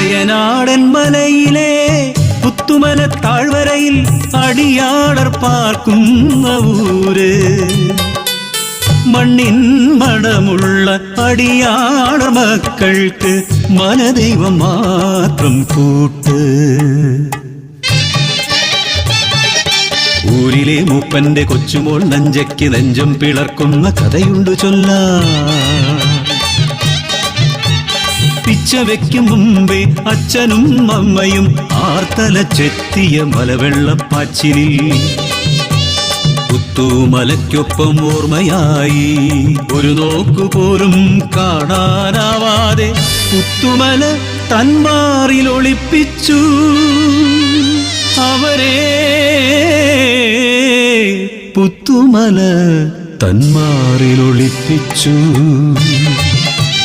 അയ്യനാടൻ മലയിലെ പുത്തുമല താഴ്വരയിൽ അടിയാടർ പാർക്കുന്ന ഊര്. മണ്ണിൻ മണമുള്ള അടിയാടർ മക്കൾക്ക് മനദൈവം മാത്രം കൂട്ട്. ഊരിലെ മൂപ്പന്റെ കൊച്ചുമോൾ നഞ്ചയ്ക്ക് നെഞ്ചം പിളർക്കുന്ന കഥയുണ്ട് ചൊല്ലാൻ. പിച്ച വെക്കും മുമ്പേ അച്ഛനും അമ്മയും ആർത്തലച്ചെത്തിയ മലവെള്ളപ്പാച്ചിലിൽ പുത്തുമലയ്ക്കൊപ്പം ഓർമ്മയായി ഒരു നോക്കുപോലും കാണാനാവാതെ പുത്തുമല തന്മാറിൽ ഒളിപ്പിച്ചു അവരെ. പുത്തുമല തന്മാറിൽ ഒളിപ്പിച്ചു.